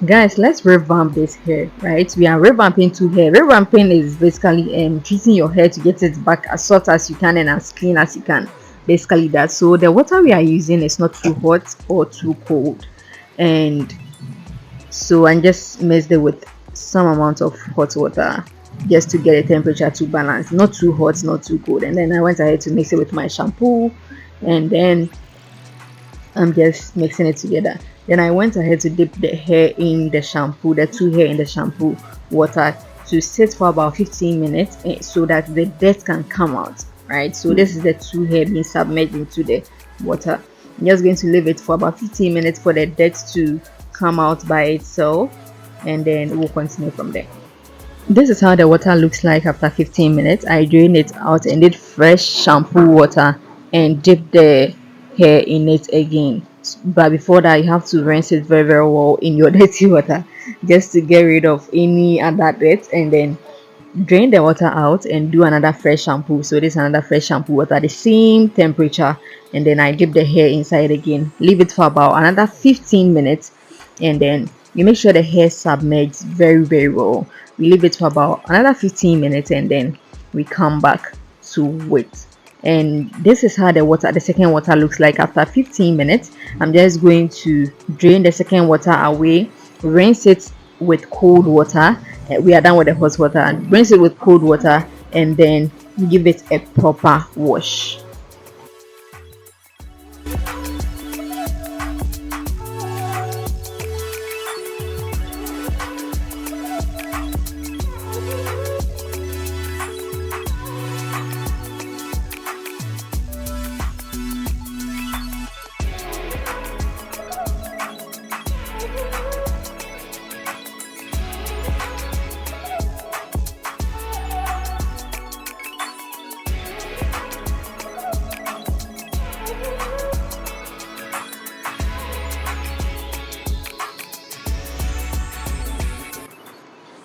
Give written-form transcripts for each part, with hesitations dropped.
Guys, let's revamp this hair, right? We are revamping two hair. Revamping is basically treating your hair to get it back as soft as you can and as clean as you can. Basically that. So the water we are using is not too hot or too cold. And so I just mixed it with some amount of hot water just to get the temperature to balance. Not too hot, not too cold. And then I went ahead to mix it with my shampoo, and then I'm just mixing it together. Then I went ahead to dip the hair in the shampoo, the two hair in the shampoo water to sit for about 15 minutes so that the dirt can come out, right? So this is the two hair being submerged into the water. I'm just going to leave it for about 15 minutes for the dirt to come out by itself, and then we'll continue from there. This is how the water looks like after 15 minutes. I drained it out and did fresh shampoo water and dipped the hair in it again. But before that, you have to rinse it very, very well in your dirty water just to get rid of any other dirt, and then drain the water out and do another fresh shampoo. So this is another fresh shampoo water at the same temperature, and then I dip the hair inside again, leave it for about another 15 minutes, and then you make sure the hair submerges very, very well. We leave it for about another 15 minutes, and then we come back to wait. And this is how the second water looks like after 15 minutes. I'm just going to drain the second water away, rinse it with cold water. We are done with the hot water, and rinse it with cold water, and then give it a proper wash.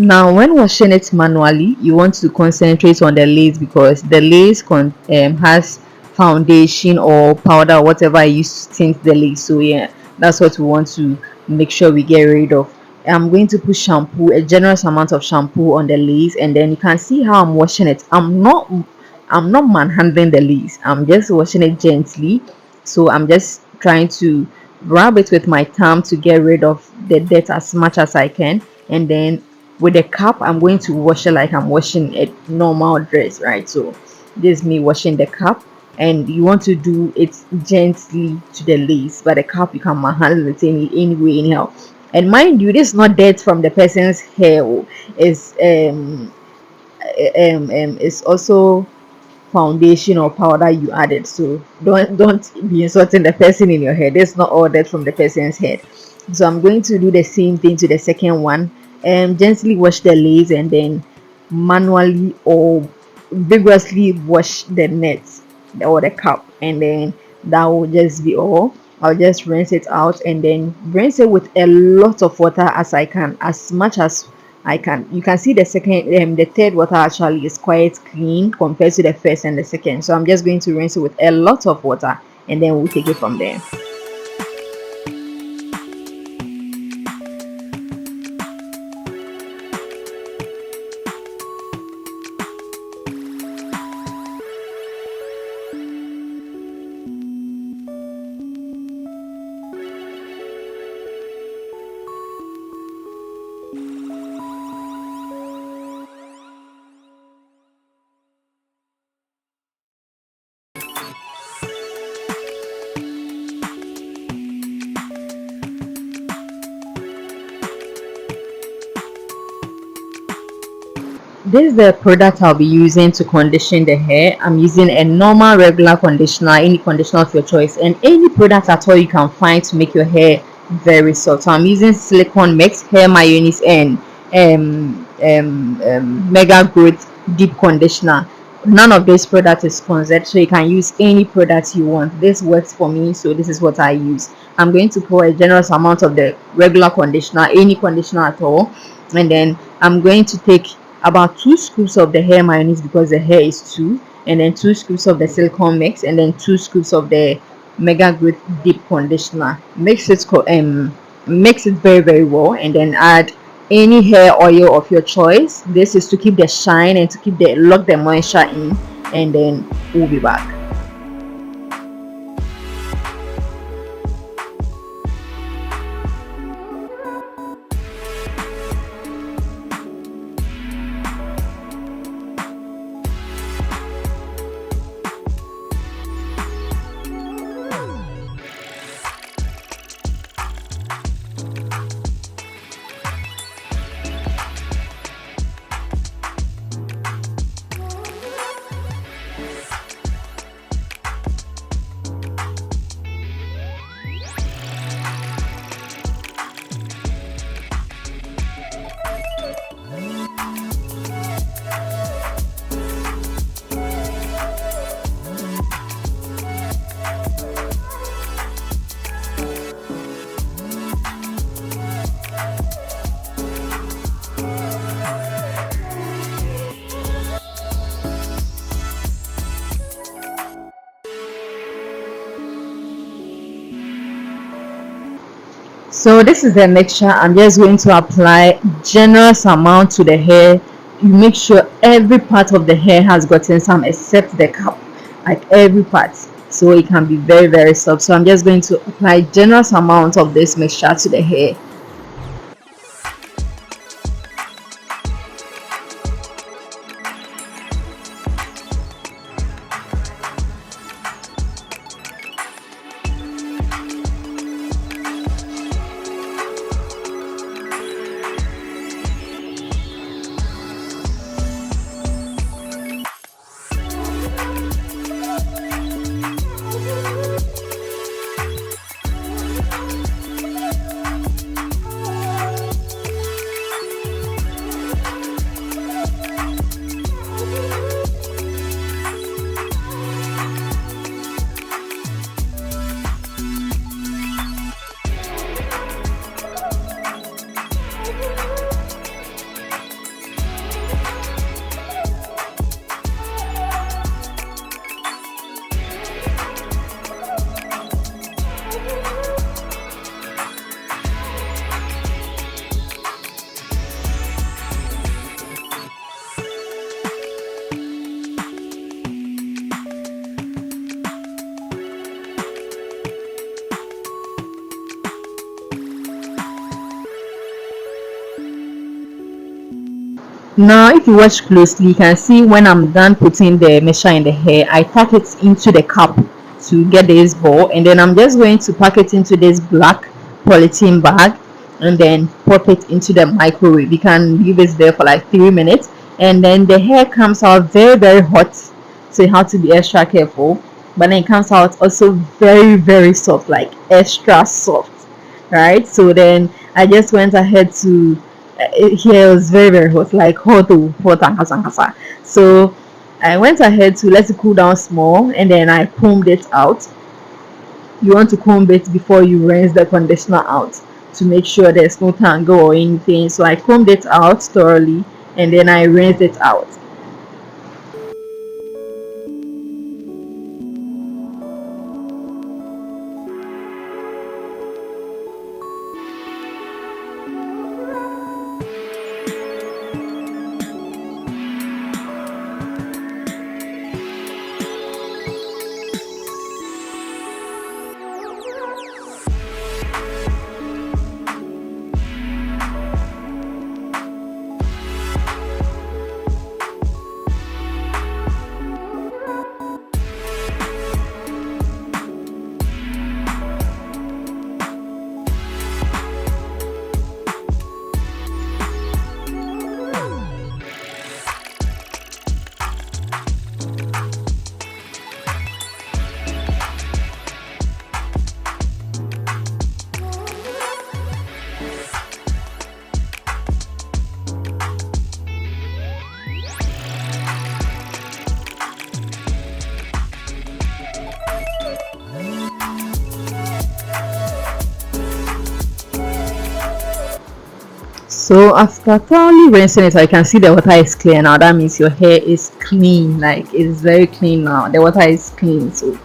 Now, when washing it manually, you want to concentrate on the lace because the lace has foundation or powder or whatever you use to tint the lace. So yeah, that's what we want to make sure we get rid of. I'm going to put shampoo, a generous amount of shampoo on the lace, and then you can see how I'm washing it. I'm not manhandling the lace. I'm just washing it gently. So I'm just trying to rub it with my thumb to get rid of the dirt as much as I can, and then with the cup I'm going to wash it like I'm washing a normal dress, right? So this is me washing the cup, and you want to do it gently to the lace, but the cup you can handle it anyway anyhow. And mind you, this is not dirt from the person's hair. It's it's also foundation or powder you added. So don't be insulting the person in your head. That's not all that from the person's head. So I'm going to do the same thing to the second one, and gently wash the lace, and then manually or vigorously wash the net or the cup, and then that will just be all. I'll just rinse it out and then rinse it with a lot of water as I can, as much as I can. You can see the third water actually is quite clean compared to the first and the second. So I'm just going to rinse it with a lot of water, and then we'll take it from there. This is the product I'll be using to condition the hair. I'm using a normal regular conditioner, any conditioner of your choice, and any product at all you can find to make your hair very soft. So I'm using silicone mix, hair mayonnaise, and mega growth deep conditioner. None of this product is sponsored, so you can use any product you want. This works for me, so this is what I use. I'm going to pour a generous amount of the regular conditioner, any conditioner at all, and then I'm going to take about 2 scoops of the hair mayonnaise because the hair is two, and then 2 scoops of the silicone mix, and then 2 scoops of the mega growth deep conditioner. Mix it mix it very very well, and then add any hair oil of your choice. This is to keep the shine and to keep the lock the moisture in, and then we'll be back. So this is the mixture. I'm just going to apply generous amount to the hair. You make sure every part of the hair has gotten some except the cap, like every part, so it can be very very soft. So I'm just going to apply generous amount of this mixture to the hair. Now, if you watch closely, you can see when I'm done putting the mixture in the hair, I pack it into the cup to get this ball, and then I'm just going to pack it into this black polythene bag and then pop it into the microwave. You can leave it there for like 3 minutes, and then the hair comes out very very hot, so you have to be extra careful. But then it comes out also very very soft, like extra soft, right? So then I just went ahead to here was very very hot, like hot and kasa. So I went ahead to let it cool down small, and then I combed it out. You want to comb it before you rinse the conditioner out to make sure there's no tangle or anything. So I combed it out thoroughly, and then I rinsed it out. So after thoroughly rinsing it, I can see the water is clear now. That means your hair is clean, like it's very clean now. The water is clean, so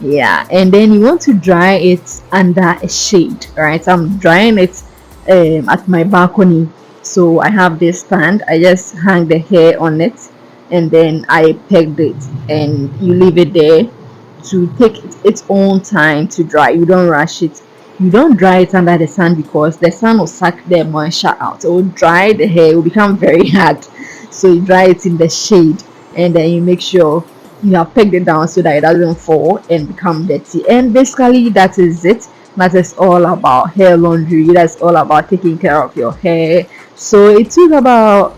Yeah, and then you want to dry it under a shade, right? I'm drying it at my balcony. So I have this stand, I just hang the hair on it, and then I pegged it, and you leave it there to take its own time to dry. You don't rush it. You don't dry it under the sun because the sun will suck the moisture out. It will dry the hair, it will become very hard. So you dry it in the shade, and then you make sure you have pegged it down so that it doesn't fall and become dirty. And basically that is it. That is all about hair laundry. That's all about taking care of your hair. So it took about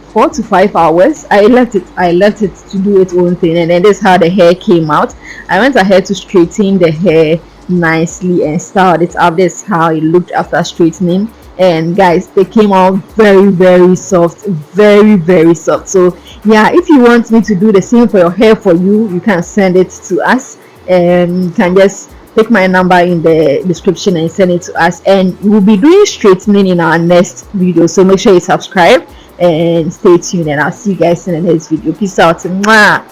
4 to 5 hours. I left it to do its own thing, and then this is how the hair came out. I went ahead to straighten the hair nicely and styled it up. This is how it looked after straightening. And guys, they came out very, very soft, very, very soft. So yeah, if you want me to do the same for your hair for you, you can send it to us, and you can just take my number in the description and send it to us, and we'll be doing straightening in our next video. So make sure you subscribe and stay tuned, and I'll see you guys in the next video. Peace out. Mwah.